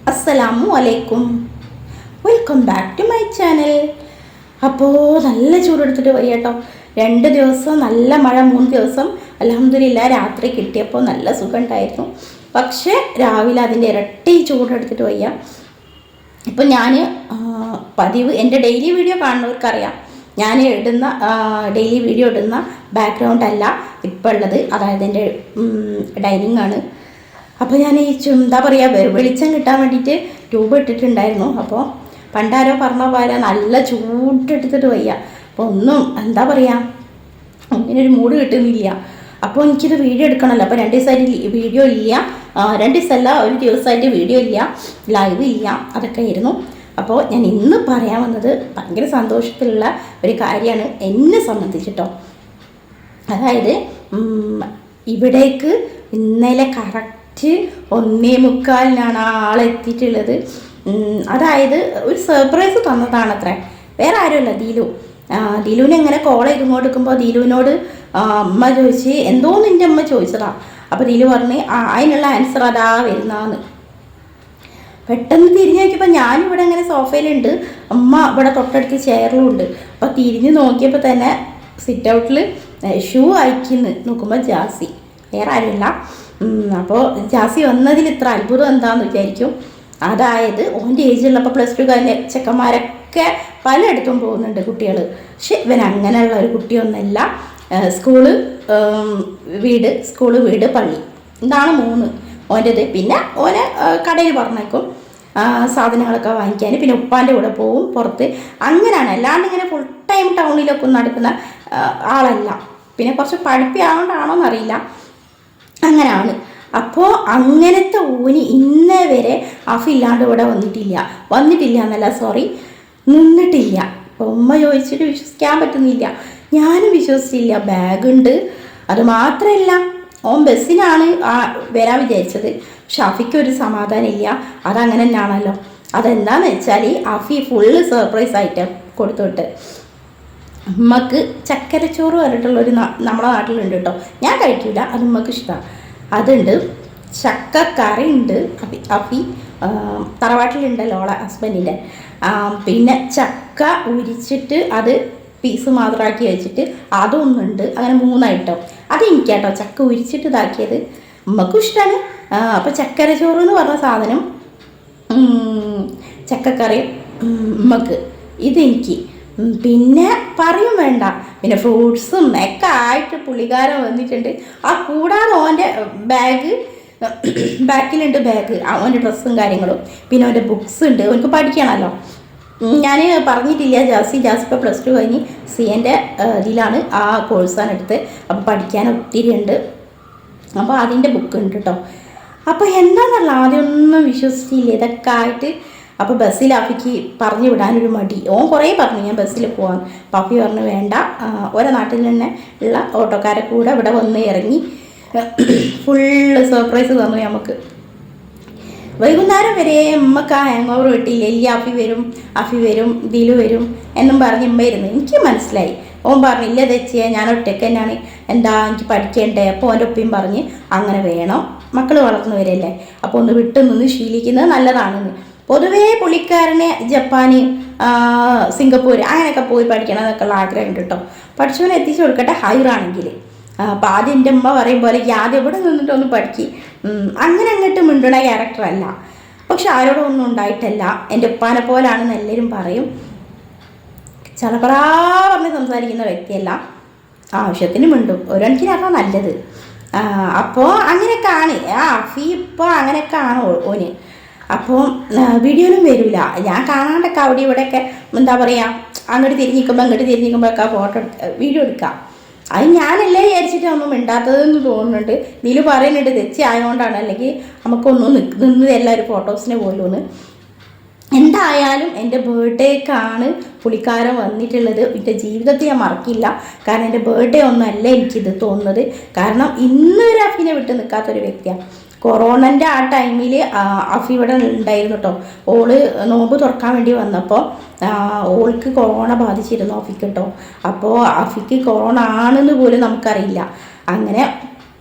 അസ്സലാമു അലൈക്കും. Welcome back to my channel. അപ്പോൾ നല്ല ചൂടെടുത്തിട്ട് പോയി കേട്ടോ. 2 ദിവസം നല്ല മഴ, 3 ദിവസം അൽഹംദുലില്ലാ രാത്രി കിട്ടിയപ്പോൾ നല്ല സുഖം ഉണ്ടായിരുന്നു. പക്ഷേ രാവിലെ അതിൻ്റെ ഇരട്ടി ചൂടെടുത്തിട്ട് വയ്യ. ഇപ്പം ഞാൻ പതിവ് എൻ്റെ ഡെയിലി വീഡിയോ കാണുന്നവർക്കറിയാം, ഞാൻ ഇടുന്ന ഡെയിലി വീഡിയോ ഇടുന്ന ബാക്ക്ഗ്രൗണ്ട് അല്ല ഇപ്പോൾ ഉള്ളത്, അതായത് എൻ്റെ ഡൈനിങ് ആണ്. അപ്പോൾ ഞാൻ ഈ എന്താ പറയുക, വെളിച്ചം കിട്ടാൻ വേണ്ടിയിട്ട് ട്യൂബ് ഇട്ടിട്ടുണ്ടായിരുന്നു. അപ്പോൾ പണ്ടാരോ പറഞ്ഞ പോലെ നല്ല ചൂടെടുത്തിട്ട് വയ്യ. അപ്പോൾ ഒന്നും എന്താ പറയുക, ഒന്നിനൊരു മൂഡ് കിട്ടുന്നില്ല. അപ്പോൾ എനിക്കിത് വീഡിയോ എടുക്കണമല്ലോ. അപ്പോൾ 2 ദിവസമായിട്ട് വീഡിയോ ഇല്ല, 2 ദിവസമല്ല, ഒരു ദിവസമായിട്ട് വീഡിയോ ഇല്ല, ലൈവ് ഇല്ല, അതൊക്കെ ആയിരുന്നു. അപ്പോൾ ഞാൻ ഇന്ന് പറയാൻ വന്നത് ഭയങ്കര സന്തോഷത്തിലുള്ള ഒരു കാര്യമാണ് എന്നെ സംബന്ധിച്ചിട്ടോ. അതായത് ഇവിടേക്ക് ഇന്നലെ കറക്റ്റ് 1:45 ആളെത്തിയിട്ടുള്ളത്. അതായത് ഒരു സർപ്രൈസ് തന്നതാണത്രേ, വേറെ ആരുമല്ല, ദിലുവിനെ എങ്ങനെ കോൾ ചെയ്ത് കൊടുക്കുമ്പോൾ ദിലുവിനോട് അമ്മ ചോദിച്ച് എന്തോ നിൻ്റെ അമ്മ ചോദിച്ചതാ. അപ്പോൾ ദിലു പറഞ്ഞ് അതിനുള്ള ആൻസർ അതാ വരുന്നതെന്ന്. പെട്ടെന്ന് തിരിഞ്ഞ് നോക്കിയപ്പോൾ ഞാനിവിടെ ഇങ്ങനെ സോഫയിലുണ്ട്, അമ്മ ഇവിടെ തൊട്ടടുത്ത് ചെയറിലുണ്ട്. അപ്പോൾ തിരിഞ്ഞ് നോക്കിയപ്പോൾ തന്നെ സിറ്റ് ഔട്ടിൽ ഷൂ അയക്കുന്നു. നോക്കുമ്പോൾ ജാസി, വേറെ ആരുമില്ല. അപ്പോൾ ജാസി വന്നതിൽ ഇത്ര അത്ഭുതം എന്താണെന്ന് വിചാരിക്കും. അതായത് ഓൻ്റെ ഏജിലുള്ളപ്പോൾ +2 കഴിഞ്ഞ ചെക്കന്മാരൊക്കെ പലയിടത്തും പോകുന്നുണ്ട് കുട്ടികൾ. പക്ഷെ ഇവൻ അങ്ങനെയുള്ള ഒരു കുട്ടിയൊന്നുമല്ല. സ്കൂള് വീട് പള്ളി, ഇതാണ് 3 ഓൻ്റെത്. പിന്നെ ഓനെ കടയിൽ പറഞ്ഞേക്കും സാധനങ്ങളൊക്കെ വാങ്ങിക്കാൻ, പിന്നെ ഉപ്പാൻ്റെ കൂടെ പോവും പുറത്ത്. അങ്ങനെയാണ്, അല്ലാണ്ട് ഇങ്ങനെ ഫുൾ ടൈം ടൗണിലൊക്കെ നടക്കുന്ന ആളല്ല. പിന്നെ കുറച്ച് പഠിപ്പിയാകൊണ്ടാണോ എന്നറിയില്ല, അങ്ങനെയാണ്. അപ്പോൾ അങ്ങനത്തെ ഊനി ഇന്നേ വരെ ഇല്ലാണ്ട് ഇവിടെ വന്നിട്ടില്ല എന്നല്ല, നിന്നിട്ടില്ല. അപ്പോൾ ഉമ്മ ചോദിച്ചിട്ട് വിശ്വസിക്കാൻ പറ്റുന്നില്ല, ഞാനും വിശ്വസിച്ചില്ല. ബാഗുണ്ട്, അത് മാത്രമല്ല ഓൻ ബസ്സിനാണ് വരാൻ വിചാരിച്ചത്. പക്ഷെ അഫിക്കൊരു സമാധാനം ഇല്ല, അതങ്ങനെ തന്നെയാണല്ലോ. അതെന്താണെന്ന് വെച്ചാൽ അഫി ഫുള്ള് സർപ്രൈസ് ആയിട്ട് കൊടുത്തോട്ട് ഉമ്മക്ക് ചക്കരച്ചോറ് പറഞ്ഞിട്ടുള്ളൊരു നമ്മുടെ നാട്ടിലുണ്ട് കേട്ടോ, ഞാൻ കഴിക്കില്ല, അത് ഉമ്മക്ക് ഇഷ്ടമാണ്. അതുണ്ട്, ചക്കക്കറി ഉണ്ട്. അഫി തറവാട്ടിലുണ്ടല്ലോ ഓളെ ഹസ്ബൻഡിൻ്റെ. പിന്നെ ചക്ക ഉരിച്ചിട്ട് അത് പീസ് മാത്രമാക്കി വെച്ചിട്ട് അതൊന്നുണ്ട്. അങ്ങനെ 3 ഐറ്റം. അത് എനിക്കാട്ടോ ചക്ക ഉരിച്ചിട്ട് ഇതാക്കിയത്, ഉമ്മക്കും ഇഷ്ടമാണ്. അപ്പോൾ ചക്കര ചോറ് എന്ന് പറഞ്ഞ സാധനം, ചക്കക്കറി ഉമ്മക്ക്, ഇതെനിക്ക്. പിന്നെ പറയും വേണ്ട, പിന്നെ ഫ്രൂട്ട്സും ഒക്കെ ആയിട്ട് പുള്ളിക്കാരൻ വന്നിട്ടുണ്ട്. കൂടാതെ ഓൻ്റെ ബാക്കിലുണ്ട് ബാഗ്, അവൻ്റെ ഡ്രസ്സും കാര്യങ്ങളും. പിന്നെ അവൻ്റെ ബുക്സ് ഉണ്ട്, അവനക്ക് പഠിക്കണമല്ലോ. ഞാൻ പറഞ്ഞിട്ടില്ല, ജാസി ഇപ്പോൾ +2 കഴിഞ്ഞ് CA ഇതിലാണ്, ആ കോഴ്സാണ് എടുത്ത്. അപ്പോൾ പഠിക്കാൻ ഒത്തിരി ഉണ്ട്. അപ്പോൾ അതിൻ്റെ ബുക്ക് ഉണ്ട് കേട്ടോ. അപ്പോൾ എന്താണെന്നല്ല, ആദ്യമൊന്നും വിശ്വസിച്ചില്ല ഇതൊക്കെ ആയിട്ട്. അപ്പോൾ ബസ്സിൽ അഫിക്ക് പറഞ്ഞു വിടാനൊരു മടി. ഓൻ കുറേ പറഞ്ഞു ഞാൻ ബസ്സിൽ പോകാൻ. അപ്പോൾ അഫി പറഞ്ഞു വേണ്ട, ഓരോ നാട്ടിൽ തന്നെ ഉള്ള ഓട്ടോക്കാരെ കൂടെ ഇവിടെ വന്ന് ഇറങ്ങി ഫുള്ള് സർപ്രൈസ് തന്നു നമുക്ക്. വൈകുന്നേരം വരെ ഉമ്മക്ക് ഹാങ് ഓവർ കിട്ടിയില്ല. അഫി വരും ദിലു വരും എന്നും പറഞ്ഞ് ഉമ്മ ഇരുന്ന്. എനിക്ക് മനസ്സിലായി. ഓൻ പറഞ്ഞില്ല തെച്ചിയെ, ഞാൻ ഒറ്റയ്ക്ക് തന്നെയാണ്, എന്താ എനിക്ക് പഠിക്കേണ്ടേ. അപ്പോൾ ഓൻ്റെ ഒപ്പം പറഞ്ഞ് അങ്ങനെ വേണം, മക്കൾ വളർന്നവരല്ലേ, അപ്പോൾ ഒന്ന് വിട്ടു നിന്ന് ശീലിക്കുന്നത് നല്ലതാണെന്ന്. പൊതുവേ പുള്ളിക്കാരനെ ജപ്പാന്, സിംഗപ്പൂർ അങ്ങനെയൊക്കെ പോയി പഠിക്കണം എന്നൊക്കെയുള്ള ആഗ്രഹം ഉണ്ട് കേട്ടോ. പഠിച്ചവനെ എത്തിച്ചു കൊടുക്കട്ടെ, ഹൈറാണെങ്കിൽ. അപ്പോൾ ആദ്യം എൻ്റെ അമ്മ പറയും പോലെ ആദ്യം ഇവിടെ നിന്നിട്ടൊന്ന് പഠിക്കും, അങ്ങനെ അങ്ങോട്ട് മിണ്ടുന്ന ക്യാരക്ടറല്ല. പക്ഷെ ആരോടും ഒന്നും ഉണ്ടായിട്ടല്ല, എൻ്റെ ഉപ്പാനെ പോലാണെന്ന് എല്ലാവരും പറയും. ചളപറാ പറഞ്ഞ് സംസാരിക്കുന്ന വ്യക്തിയല്ല, ആവശ്യത്തിന് മിണ്ടും, ഒരെണ്ണത്തിനൊക്കെ നല്ലത്. അപ്പോൾ അങ്ങനെയൊക്കെയാണ് അഫി, ഇപ്പോൾ അങ്ങനെയൊക്കെയാണ് ഓന്. അപ്പോൾ വീഡിയോയിലും വരില്ല, ഞാൻ കാണാണ്ടൊക്കെ അവിടെ ഇവിടെയൊക്കെ എന്താ പറയുക, അങ്ങോട്ട് തിരിഞ്ഞിക്കുമ്പോൾ ഒക്കെ ഫോട്ടോ വീഡിയോ എടുക്കാം. അത് ഞാനല്ലേ വിചാരിച്ചിട്ട് ഒന്നും മിണ്ടാത്തതെന്ന് തോന്നുന്നുണ്ട്. ഇതിൽ പറയുന്നുണ്ട് തെച്ചി ആയതുകൊണ്ടാണ്, അല്ലെങ്കിൽ നമുക്കൊന്നും നിന്ന് തരില്ല ഒരു ഫോട്ടോസിനെ പോലും. എന്തായാലും എൻ്റെ ബർത്ത്ഡേക്കാണ് പുള്ളിക്കാരൻ വന്നിട്ടുള്ളത്. എൻ്റെ ജീവിതത്തിൽ ഞാൻ മറക്കില്ല, കാരണം എൻ്റെ ബർത്ത്ഡേ ഒന്നുമല്ല എനിക്കിത് തോന്നുന്നത്. കാരണം ഇന്നൊരു അഫിനെ വിട്ട് നിൽക്കാത്തൊരു വ്യക്തിയാണ്. കൊറോണൻ്റെ ആ ടൈമിൽ അഫി ഇവിടെ ഉണ്ടായിരുന്നു കേട്ടോ. ഓള് നോമ്പ് തുറക്കാൻ വേണ്ടി വന്നപ്പോൾ ഓൾക്ക് കൊറോണ ബാധിച്ചിരുന്നു അഫിക്ക് കേട്ടോ. അപ്പോൾ അഫിക്ക് കൊറോണ ആണെന്ന് പോലും നമുക്കറിയില്ല. അങ്ങനെ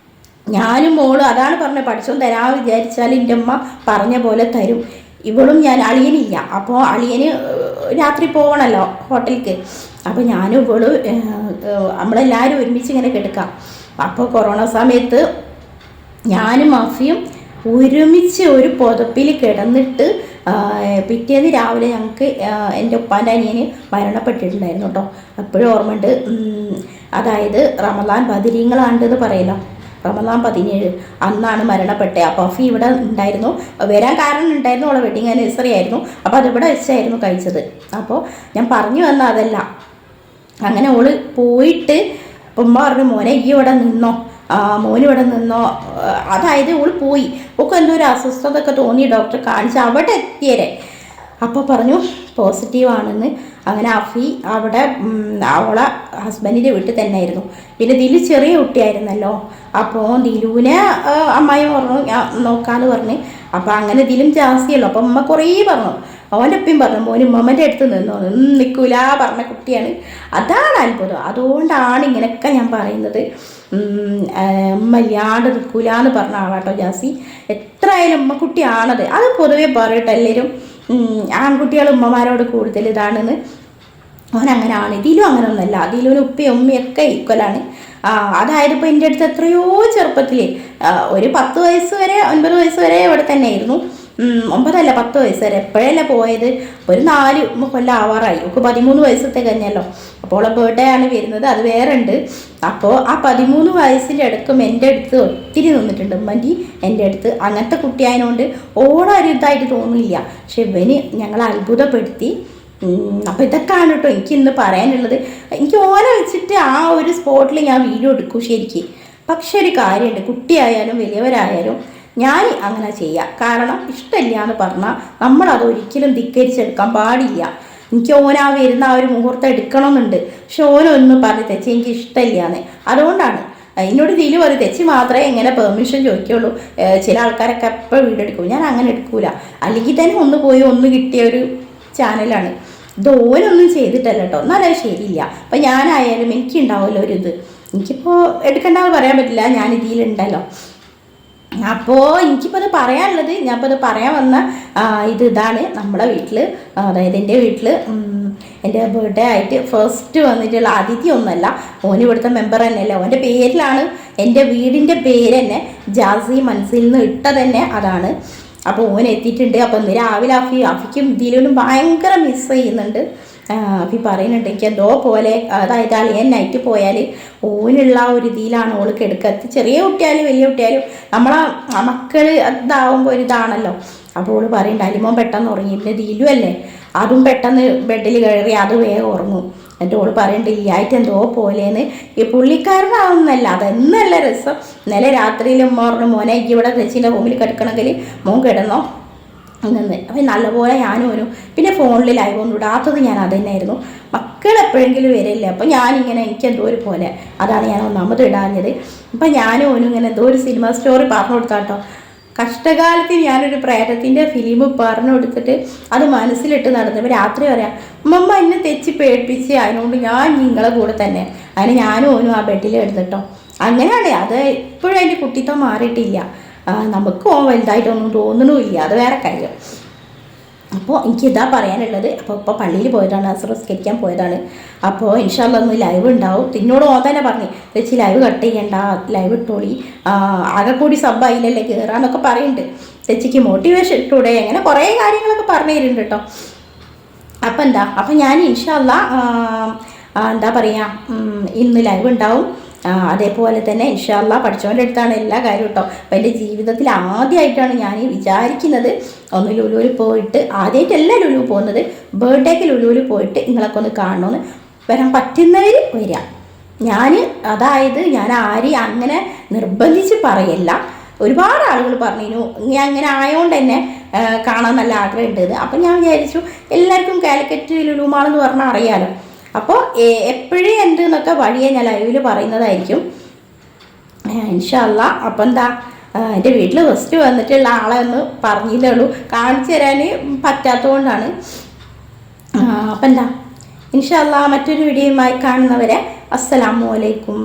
ഞാനും മോളും അതാണ് പറഞ്ഞത്, പഠിച്ചോൻ തരാമെന്ന് വിചാരിച്ചാൽ എൻ്റെ അമ്മ പറഞ്ഞ പോലെ തരും. ഇവളും ഞാൻ അളിയനില്ല, അപ്പോൾ അളിയന് രാത്രി പോകണമല്ലോ ഹോട്ടലിലേക്ക്. അപ്പോൾ ഞാനും ഇവള് നമ്മളെല്ലാവരും ഒരുമിച്ച് ഇങ്ങനെ കിടക്കാം. അപ്പോൾ കൊറോണ സമയത്ത് ഞാനും അഫിയും ഒരുമിച്ച് ഒരു പുതപ്പിൽ കിടന്നിട്ട് പിറ്റേന്ന് രാവിലെ ഞങ്ങൾക്ക് എൻ്റെ ഉപ്പാൻ്റെ അനിയന് മരണപ്പെട്ടിട്ടുണ്ടായിരുന്നു കേട്ടോ. എപ്പോഴും ഓർമ്മയുണ്ട്. അതായത് റമദാൻ ബദരീങ്ങളാണ്ടെന്ന് പറയല്ലോ, റമദാൻ 17 അന്നാണ് മരണപ്പെട്ടത്. അപ്പോൾ അഫി ഇവിടെ ഉണ്ടായിരുന്നു, വരാൻ കാരണം ഉണ്ടായിരുന്നു, അവളെ വെഡിങ് ആനിവേഴ്സറി ആയിരുന്നു. അപ്പോൾ അതിവിടെ വെച്ചായിരുന്നു കഴിച്ചത്. അപ്പോൾ ഞാൻ പറഞ്ഞു വന്ന അതല്ല. അങ്ങനെ ഓള് പോയിട്ട് ഉമ്മ പറഞ്ഞു, മോനെ ഈ ഇവിടെ നിന്നോ, മോനിവിടെ നിന്നോ. അതായത് ഓള് പോയി, ഒക്കെ എന്തോ ഒരു അസ്വസ്ഥതൊക്കെ തോന്നി, ഡോക്ടറെ കാണിച്ച് അവിടെ എത്തിയരെ. അപ്പോൾ പറഞ്ഞു പോസിറ്റീവാണെന്ന്. അങ്ങനെ അഫി അവിടെ അവളെ ഹസ്ബൻഡിൻ്റെ വീട്ടിൽ തന്നെ ആയിരുന്നു. പിന്നെ ദിലു ചെറിയ കുട്ടിയായിരുന്നല്ലോ, അപ്പോൾ ദിലുവിനെ അമ്മായി പറഞ്ഞു ഞാൻ നോക്കാമെന്ന് പറഞ്ഞ്. അപ്പോൾ അങ്ങനെ ദിലും ജാസ്തിയല്ലോ. അപ്പോൾ ഉമ്മ കുറേ പറഞ്ഞു, അവൻ്റെ ഒപ്പം പറഞ്ഞു മോന് ഉമ്മമ്മൻ്റെ അടുത്ത് നിന്നോ, നിൽക്കൂല പറഞ്ഞ കുട്ടിയാണ്. അതാണ് അത്ഭുതം. അതുകൊണ്ടാണ് ഇങ്ങനെയൊക്കെ ഞാൻ പറയുന്നത്. ഉമ്മ ഇല്ലാണ്ട് നിൽക്കൂല എന്ന് പറഞ്ഞ ആളാട്ടോ ജാസി. എത്രയായാലും ഉമ്മക്കുട്ടിയാണത്. അത് പൊതുവെ പറയട്ടെ എല്ലാവരും, ആൺകുട്ടികൾ ഉമ്മമാരോട് കൂടുതൽ ഇതാണെന്ന്. അവനങ്ങനെയാണ്. ഇതിലും അങ്ങനെ ഒന്നുമല്ല. ഇതിലൊരു ഉപ്പയും ഉമ്മയൊക്കെ ഈക്വലാണ്. അതായത് ഇപ്പോൾ എൻ്റെ അടുത്ത് എത്രയോ ചെറുപ്പത്തിൽ ഒരു 10 വയസ്സ് വരെ 9 വയസ്സ് വരെ ഇവിടെ തന്നെ ആയിരുന്നു. 9 അല്ല 10 വയസ്സ് വരെ. എപ്പോഴല്ല പോയത്, ഒരു 4 കൊല്ലം ആവാറായി. ഒക്കെ 13 വയസ്സത്തെ കഴിഞ്ഞല്ലോ. അപ്പോൾ അവളെ ബർത്ത്ഡേ ആണ് വരുന്നത്, അത് വേറെ ഉണ്ട്. അപ്പോൾ ആ 13 വയസ്സിൻ്റെ അടുത്തും എൻ്റെ അടുത്ത് ഒത്തിരി നിന്നിട്ടുണ്ട് ഉമ്മൻ്റെ എൻ്റെ അടുത്ത്. അങ്ങനത്തെ കുട്ടിയായതുകൊണ്ട് ഓളൊരു ഇതായിട്ട് തോന്നില്ല. പക്ഷെ ഇവന് ഞങ്ങളെ അത്ഭുതപ്പെടുത്തി. അപ്പോൾ ഇതൊക്കെയാണ് കേട്ടോ എനിക്ക് ഇന്ന് പറയാനുള്ളത്. എനിക്ക് ഓനെ വെച്ചിട്ട് ആ ഒരു സ്പോട്ടിൽ ഞാൻ വീഡിയോ എടുക്കും ശരിക്കും. പക്ഷെ ഒരു കാര്യമുണ്ട്, കുട്ടിയായാലും വലിയവരായാലും ഞാൻ അങ്ങനെ ചെയ്യാം. കാരണം ഇഷ്ടമില്ല എന്ന് പറഞ്ഞാൽ നമ്മളത് ഒരിക്കലും ധിക്കരിച്ചെടുക്കാൻ പാടില്ല. എനിക്ക് ഓനാ വരുന്ന ആ ഒരു മുഹൂർത്തം എടുക്കണമെന്നുണ്ട്. പക്ഷെ ഓനൊന്നും പറഞ്ഞ് തെച്ചി എനിക്ക് ഇഷ്ടമില്ല എന്ന്. അതുകൊണ്ടാണ് എന്നോട് ഇതിൽ ഒരു തെച്ചി മാത്രമേ ഇങ്ങനെ പെർമിഷൻ ചോദിക്കുള്ളൂ. ചില ആൾക്കാരൊക്കെ എപ്പോഴും വീഡിയോ എടുക്കും, ഞാൻ അങ്ങനെ എടുക്കൂല. അല്ലെങ്കിൽ തന്നെ ഒന്ന് പോയി ഒന്ന് കിട്ടിയ ഒരു ചാനലാണ് ഇത്. ഓനൊന്നും ചെയ്തിട്ടല്ല കേട്ടോ, എന്നാലും അത് ശരിയില്ല. അപ്പം ഞാനായാലും എനിക്കുണ്ടാവുമല്ലോ ഒരു ഇത്. എനിക്കിപ്പോൾ എടുക്കേണ്ടത് പറയാൻ പറ്റില്ല, ഞാൻ ഇതിലുണ്ടല്ലോ. അപ്പോൾ എനിക്കിപ്പോൾ അത് പറയാനുള്ളത്, ഞാനിപ്പോൾ അത് പറയാൻ വന്ന ഇതാണ്. നമ്മുടെ വീട്ടിൽ, അതായത് എൻ്റെ വീട്ടിൽ എൻ്റെ ബർത്ത്ഡേ ആയിട്ട് ഫസ്റ്റ് വന്നിട്ടുള്ള അതിഥി ഒന്നുമല്ല, ഓന് ഇവിടുത്തെ മെമ്പർ തന്നെയല്ല. ഓൻ്റെ പേരിലാണ് എൻ്റെ വീടിൻ്റെ പേര് തന്നെ ജാസി മൻസിൽ നിന്ന് ഇട്ടത് തന്നെ അതാണ്. അപ്പോൾ ഓൻ എത്തിയിട്ടുണ്ട്. അപ്പോൾ ഇന്ന് രാവിലെ അഫിക്കും ഇതിലും ഭയങ്കര മിസ് ചെയ്യുന്നുണ്ട്. അഫി പറയുന്നുണ്ട് എനിക്ക് എന്തോ പോലെ, അതായത് അളിയൻ നൈറ്റ് പോയാൽ ഓനുള്ള ഒരു ഇതിലാണ് ഓൾ കിടക്കുക. ചെറിയ കുട്ടിയാലും വലിയ കുട്ടിയാലും നമ്മളെ മക്കൾ ഇതാവുമ്പോൾ ഒരു ഇതാണല്ലോ. അപ്പോൾ ഓൾ പറയുന്നുണ്ട് അലിമോൻ പെട്ടെന്ന് ഉറങ്ങി. പിന്നെ ദിലു അല്ലേ, അതും പെട്ടെന്ന് ബെഡിൽ കയറി അത് വേഗം ഉറങ്ങും. എന്നിട്ട് ഓൾ പറയുന്നുണ്ട് ഇല്ലായിട്ട് എന്തോ പോലേന്ന്. ഈ പുള്ളിക്കാരനാവുന്നല്ല, അതെന്നല്ല രസം. ഇന്നലെ രാത്രിയിൽ ഉമ്മ പറഞ്ഞു മോനെ ഇവിടെ തെച്ചിൻ്റെ റൂമിൽ കിടക്കണമെങ്കിൽ മോൻ കിടന്നോ നിന്ന്. അപ്പം നല്ലപോലെ ഞാനും ഓനും പിന്നെ ഫോണിൽ ലൈവ് ഒന്നും ഇടാത്തത് ഞാൻ അത് തന്നെയായിരുന്നു. മക്കൾ എപ്പോഴെങ്കിലും വരില്ലേ, അപ്പോൾ ഞാനിങ്ങനെ എനിക്ക് എന്തോ ഒരു പോലെ, അതാണ് ഞാൻ ഒന്നാമത് ഇടാഞ്ഞത്. അപ്പം ഞാനും ഓനും ഇങ്ങനെ എന്തോ ഒരു സിനിമ സ്റ്റോറി പറഞ്ഞു കൊടുത്താട്ടോ. കഷ്ടകാലത്ത് ഞാനൊരു പ്രേതത്തിൻ്റെ ഫിലിം പറഞ്ഞു കൊടുത്തിട്ട് അത് മനസ്സിലിട്ട് നടന്നപ്പോൾ രാത്രി പറയാം ഉമ്മ എന്നെ തെച്ചി പേടിപ്പിച്ച്, അതിനോണ്ട് ഞാൻ നിങ്ങളെ കൂടെ തന്നെ. അങ്ങനെ ഞാനും ഓനും ആ ബെഡിൽ എടുത്തിട്ടോ. അങ്ങനെയാണ് അത്. ഇപ്പോഴും അതിൻ്റെ കുട്ടിത്തം മാറിയിട്ടില്ല. നമുക്ക് വലുതായിട്ടൊന്നും തോന്നണമില്ല, അത് വേറെ കാര്യം. അപ്പോൾ എനിക്കിതാ പറയാനുള്ളത്. അപ്പോൾ ഇപ്പോൾ പള്ളിയിൽ പോയതാണ്, അസ്രസ്കരിക്കാൻ പോയതാണ്. അപ്പോൾ ഇൻഷാല്ലാ ഒന്ന് ലൈവ് ഉണ്ടാവും. എന്നോട് തന്നെ പറഞ്ഞു ചേച്ചി ലൈവ് കട്ട് ചെയ്യണ്ട, ലൈവ് ഇട്ടോളി, ആകെ കൂടി സബ്ബായില്ലല്ലേ കയറാന്നൊക്കെ പറയുന്നുണ്ട്. ചേച്ചിക്ക് മോട്ടിവേഷൻ ഇട്ടൂടെ, അങ്ങനെ കുറേ കാര്യങ്ങളൊക്കെ പറഞ്ഞു തരുന്നുണ്ട് കേട്ടോ. അപ്പം അപ്പം ഞാൻ ഇൻഷാല്ലാ എന്താ പറയുക, ഇന്ന് ലൈവ് ഉണ്ടാവും. അതേപോലെ തന്നെ ഇൻഷാല്ലാ പഠിച്ചവൻ്റെ അടുത്താണ് എല്ലാ കാര്യവും കേട്ടോ. അപ്പോൾ എൻ്റെ ജീവിതത്തിൽ ആദ്യമായിട്ടാണ് ഞാൻ വിചാരിക്കുന്നത് ഒന്ന് ലുലുവിൽ പോയിട്ട്, ആദ്യമായിട്ടല്ല ലുലു പോകുന്നത്, ബർത്ത്ഡേക്ക് ലുലുവിൽ പോയിട്ട് നിങ്ങളൊക്കെ ഒന്ന് കാണണമെന്ന്. വരാൻ പറ്റുന്നവർ വരിക. അതായത് ഞാൻ ആരെയും അങ്ങനെ നിർബന്ധിച്ച് പറയല്ല. ഒരുപാട് ആളുകൾ പറഞ്ഞു ഞാൻ അങ്ങനെ ആയതുകൊണ്ട് തന്നെ കാണാൻ നല്ല ആഗ്രഹമുണ്ട്. അപ്പം ഞാൻ വിചാരിച്ചു എല്ലാവർക്കും കാലിക്കറ്റ് ലുലു മാളെന്ന് പറഞ്ഞാൽ അറിയാലോ. അപ്പോൾ എപ്പോഴും ഉണ്ട് എന്നൊക്കെ വഴിയെ ഞാൻ ലൈവിൽ പറയുന്നതായിരിക്കും ഇൻഷാല്ലാ. അപ്പം എൻ്റെ വീട്ടിൽ ഫസ്റ്റ് വന്നിട്ടുള്ള ആളെ ഒന്ന് പറഞ്ഞതേ ഉള്ളൂ, കാണിച്ചു തരാൻ പറ്റാത്തതുകൊണ്ടാണ്. അപ്പം ഇൻഷാല്ലാ മറ്റൊരു വീഡിയോയുമായി കാണുന്നവരെ അസ്സലാമു അലൈക്കും.